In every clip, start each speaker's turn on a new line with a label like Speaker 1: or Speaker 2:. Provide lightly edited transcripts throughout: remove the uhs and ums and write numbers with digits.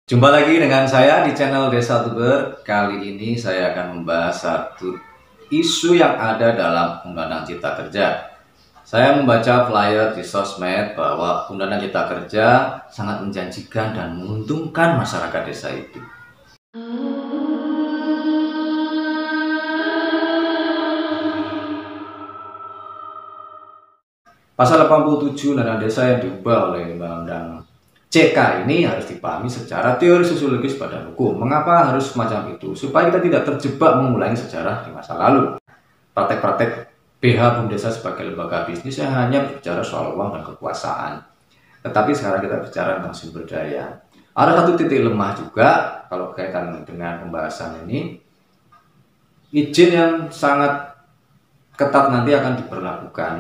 Speaker 1: Jumpa lagi dengan saya di channel Desa Tuber. Kali ini saya akan membahas satu isu yang ada dalam Undang-Undang Cipta Kerja. Saya membaca flyer di sosmed bahwa Undang-Undang Cipta Kerja sangat menjanjikan dan menguntungkan masyarakat desa itu. Pasal 87 Undang-Undang Desa yang diubah oleh Undang-Undang CK ini harus dipahami secara teori sosiologis badan hukum. Mengapa harus semacam itu? Supaya kita tidak terjebak mengulangi sejarah di masa lalu. Praktek-praktek BH Bumdesa sebagai lembaga bisnis yang hanya berbicara soal uang dan kekuasaan. Tetapi sekarang kita bicara tentang sumber daya. Ada satu titik lemah juga kalau kaitan dengan pembahasan ini. Izin yang sangat ketat nanti akan diberlakukan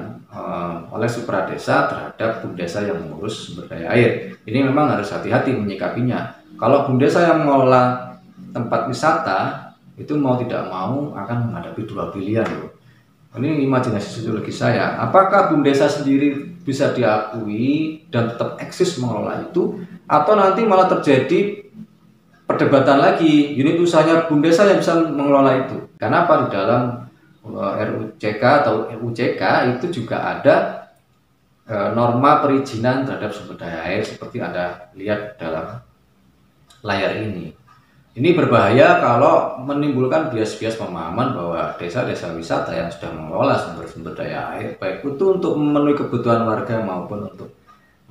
Speaker 1: oleh Supra Desa terhadap Bumdesa yang mengurus sumber daya air. Ini memang harus hati-hati menyikapinya. Kalau Bumdesa yang mengelola tempat wisata itu mau tidak mau akan menghadapi dua pilihan loh. Ini imajinasi sosiologis saya. Apakah Bumdesa sendiri bisa diakui dan tetap eksis mengelola itu, atau nanti malah terjadi perdebatan lagi unit usahanya Bumdesa yang bisa mengelola itu? Karena apa, di dalam RUCK atau RUCK itu juga ada norma perizinan terhadap sumber daya air seperti Anda lihat dalam layar ini. Ini berbahaya kalau menimbulkan bias-bias pemahaman bahwa desa-desa wisata yang sudah mengelola sumber-sumber daya air, baik itu untuk memenuhi kebutuhan warga maupun untuk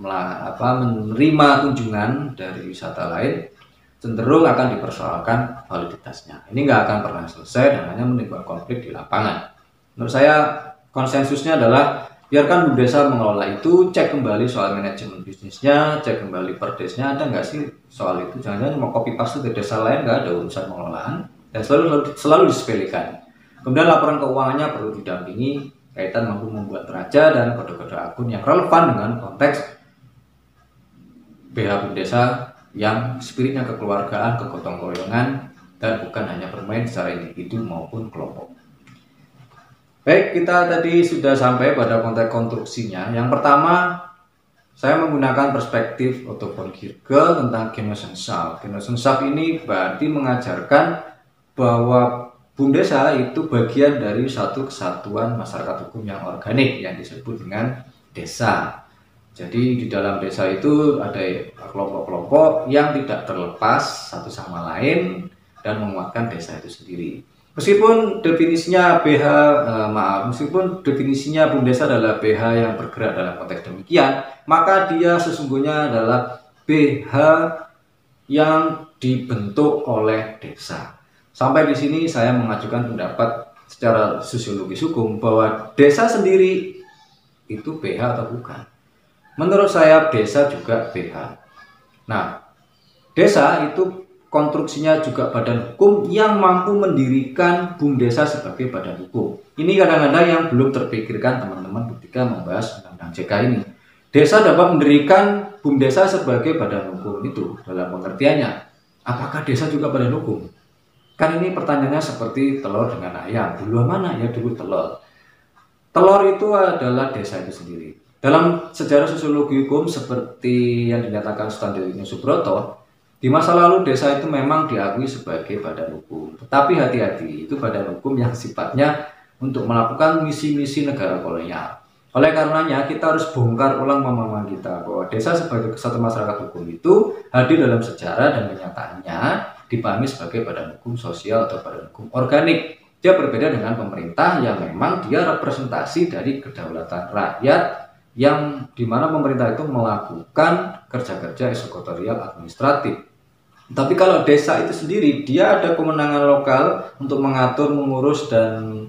Speaker 1: menerima kunjungan dari wisata lain, cenderung akan dipersoalkan validitasnya. Ini nggak akan pernah selesai dan hanya menimbulkan konflik di lapangan. Menurut saya konsensusnya adalah biarkan Bumdesa mengelola itu, cek kembali soal manajemen bisnisnya, cek kembali perdesnya, ada nggak sih soal itu. Jangan-jangan mau copy paste dari desa lain, nggak ada urusan pengelolaan dan selalu disepelekan. Kemudian laporan keuangannya perlu didampingi kaitan mampu membuat neraca dan kode-kode akun yang relevan dengan konteks BH Bumdesa yang spiritnya kekeluargaan, kegotong royongan, dan bukan hanya bermain secara individu maupun kelompok. Baik, kita tadi sudah sampai pada konteks konstruksinya. Yang pertama, saya menggunakan perspektif Otto von Kierkegaard tentang Genossenschaft. Genossenschaft ini berarti mengajarkan bahwa Bumdesa itu bagian dari satu kesatuan masyarakat hukum yang organik yang disebut dengan desa. Jadi di dalam desa itu ada kelompok-kelompok yang tidak terlepas satu sama lain dan menguatkan desa itu sendiri. Meskipun definisinya meskipun definisinya Bumdesa adalah BH yang bergerak dalam konteks demikian, maka dia sesungguhnya adalah BH yang dibentuk oleh desa. Sampai di sini saya mengajukan pendapat secara sosiologis hukum bahwa desa sendiri itu BH atau bukan. Menurut saya desa juga BH. Nah, desa itu konstruksinya juga badan hukum yang mampu mendirikan Bumdesa sebagai badan hukum. Ini kadang-kadang yang belum terpikirkan teman-teman ketika membahas Undang-Undang CK ini. Desa dapat mendirikan Bumdesa sebagai badan hukum itu dalam pengertiannya. Apakah desa juga badan hukum? Kan ini pertanyaannya seperti telur dengan ayam. Duluan mana? Ya dulu telur. Telur itu adalah desa itu sendiri. Dalam sejarah sosiologi hukum seperti yang dinyatakan Standing Subroto, di masa lalu desa itu memang diakui sebagai badan hukum. Tetapi hati-hati, itu badan hukum yang sifatnya untuk melakukan misi-misi negara kolonial. Oleh karenanya kita harus bongkar ulang pemahaman kita bahwa desa sebagai kesatuan masyarakat hukum itu hadir dalam sejarah dan kenyataannya dipahami sebagai badan hukum sosial atau badan hukum organik. Dia berbeda dengan pemerintah yang memang dia representasi dari kedaulatan rakyat, yang dimana pemerintah itu melakukan kerja-kerja eksekutorial administratif. Tapi kalau desa itu sendiri, dia ada kewenangan lokal untuk mengatur, mengurus, dan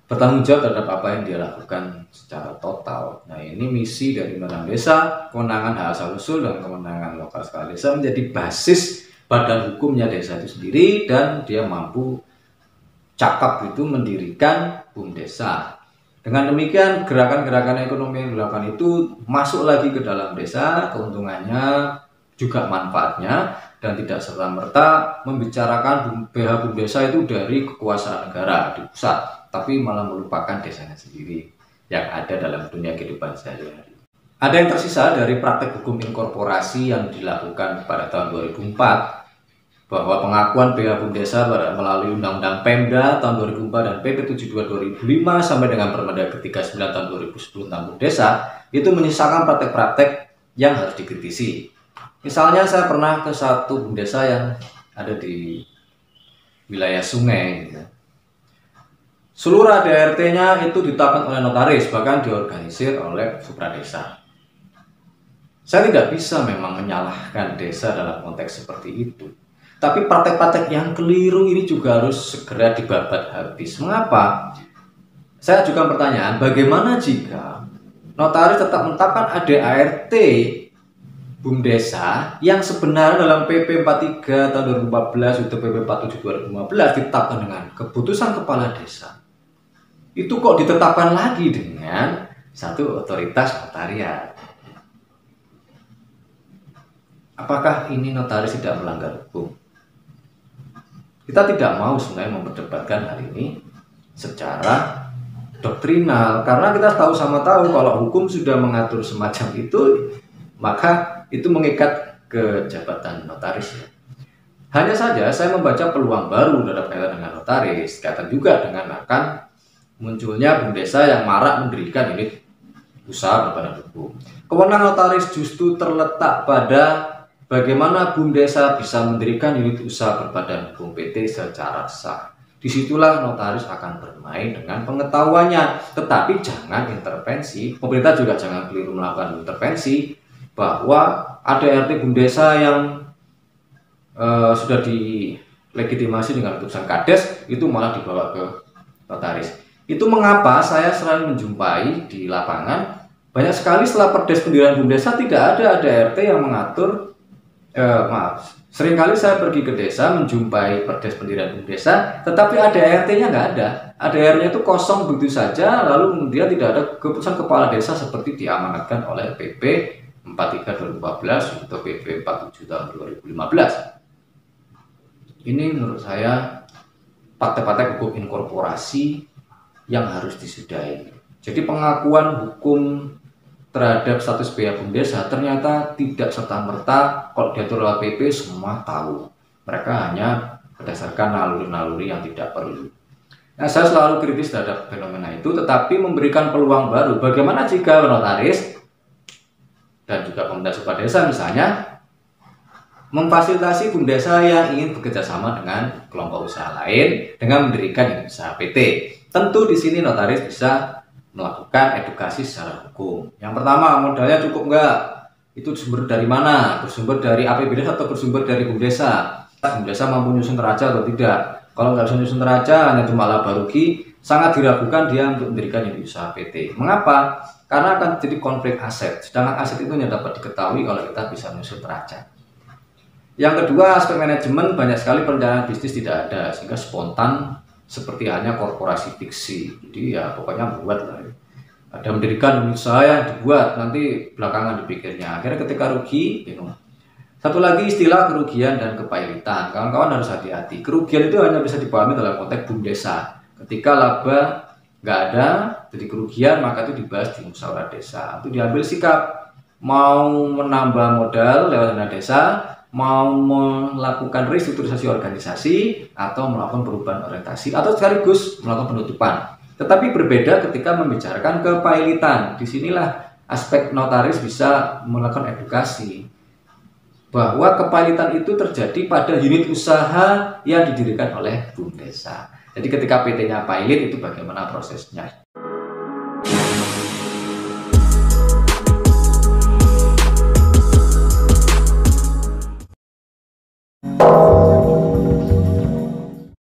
Speaker 1: bertanggung jawab terhadap apa yang dia lakukan secara total. Nah, ini misi dari Undang-Undang Desa, kewenangan hak asal usul dan kewenangan lokal skala desa menjadi basis badan hukumnya desa itu sendiri, dan dia mampu cakap itu mendirikan Bumdesa. Dengan demikian gerakan-gerakan ekonomi yang dilakukan itu masuk lagi ke dalam desa, keuntungannya juga manfaatnya, dan tidak serta-merta membicarakan BH Bumdesa itu dari kekuasaan negara di pusat, tapi malah melupakan desanya sendiri yang ada dalam dunia kehidupan sehari-hari. Ada yang tersisa dari praktek hukum inkorporasi yang dilakukan pada tahun 2004, bahwa pengakuan BH BUM Desa melalui Undang-Undang Pemda tahun 2004 dan PP 72 2005 sampai dengan Permenda ke-39 tahun 2010 tentang BUM Desa itu menyisakan praktek-praktek yang harus dikritisi. Misalnya saya pernah ke satu BUM Desa yang ada di wilayah sungai gitu. Seluruh ADRT-nya itu ditetapkan oleh notaris, bahkan diorganisir oleh supradesa. Saya tidak bisa memang menyalahkan desa dalam konteks seperti itu. Tapi praktek-praktek yang keliru ini juga harus segera dibabat habis. Mengapa? Saya ajukan pertanyaan, bagaimana jika notaris tetap menetapkan ADART BUM Desa yang sebenarnya dalam PP 43 tahun 2014 atau PP 47 2015 ditetapkan dengan keputusan kepala desa. Itu kok ditetapkan lagi dengan satu otoritas notariat? Apakah ini notaris tidak melanggar hukum? Kita tidak mau sebenarnya memperdebatkan hal ini secara doktrinal, karena kita tahu sama tahu kalau hukum sudah mengatur semacam itu, maka itu mengikat ke jabatan notaris ya. Hanya saja saya membaca peluang baru dalam kaitan dengan notaris, kaitan juga dengan akan munculnya BUM Desa yang marak mendirikan unit usaha berbadan hukum. Kewenangan notaris justru terletak pada bagaimana BUM Desa bisa mendirikan unit usaha berbadan hukum PT secara sah. Disitulah notaris akan bermain dengan pengetahuannya, tetapi jangan intervensi. Pemerintah juga jangan keliru melakukan intervensi bahwa ADART BUM Desa yang sudah dilegitimasi dengan putusan Kades itu malah dibawa ke notaris. Itu mengapa saya selalu menjumpai di lapangan banyak sekali setelah Perdes pendirian BUM Desa tidak ada ADART yang mengatur. Seringkali saya pergi ke desa menjumpai Perdes pendirian BUM Desa, tetapi ADART-nya nggak ada. ADART-nya itu kosong begitu saja, lalu kemudian tidak ada keputusan kepala desa seperti diamanatkan oleh PP 43 2014 atau PP 47 tahun 2015. Ini menurut saya praktek-praktek hukum inkorporasi yang harus disudahi. Jadi pengakuan hukum terhadap status BH BUM Desa ternyata tidak serta-merta kalau diatur oleh PP semua tahu. Mereka hanya berdasarkan naluri-naluri yang tidak perlu. Nah, saya selalu kritis terhadap fenomena itu, tetapi memberikan peluang baru. Bagaimana jika notaris dan juga pemerintah supradesa misalnya memfasilitasi BUM Desa yang ingin bekerja sama dengan kelompok usaha lain dengan mendirikan unit usaha PT. Tentu di sini notaris bisa melakukan edukasi secara hukum. Yang pertama, modalnya cukup enggak? Itu sumber dari mana? Bersumber dari APBD atau bersumber dari BUM Desa? BUM Desa mampu nyusun neraca atau tidak? Kalau nggak bisa nyusun neraca, hanya cuma laba rugi, sangat diragukan dia untuk mendirikan unit usaha PT. Mengapa? Karena akan jadi konflik aset. Sedangkan aset itu hanya dapat diketahui kalau kita bisa nyusun neraca. Yang kedua, aspek manajemen, banyak sekali perencanaan bisnis tidak ada, sehingga spontan seperti hanya korporasi fiksi. Jadi ya pokoknya buat lah. Ada mendirikan unit usaha yang dibuat, nanti belakangan dipikirnya. Akhirnya ketika rugi, bingung. Satu lagi istilah kerugian dan kepailitan. Kawan-kawan harus hati-hati. Kerugian itu hanya bisa dipahami dalam konteks BUM Desa. Ketika laba nggak ada, jadi kerugian, maka itu dibahas di musyawarah desa. Itu diambil sikap mau menambah modal lewat dana desa, mau melakukan restrukturisasi organisasi, atau melakukan perubahan orientasi, atau sekaligus melakukan penutupan. Tetapi berbeda ketika membicarakan kepailitan. Disinilah aspek notaris bisa melakukan edukasi bahwa kepailitan itu terjadi pada unit usaha yang didirikan oleh BUM Desa. Jadi ketika PT-nya pailit itu bagaimana prosesnya.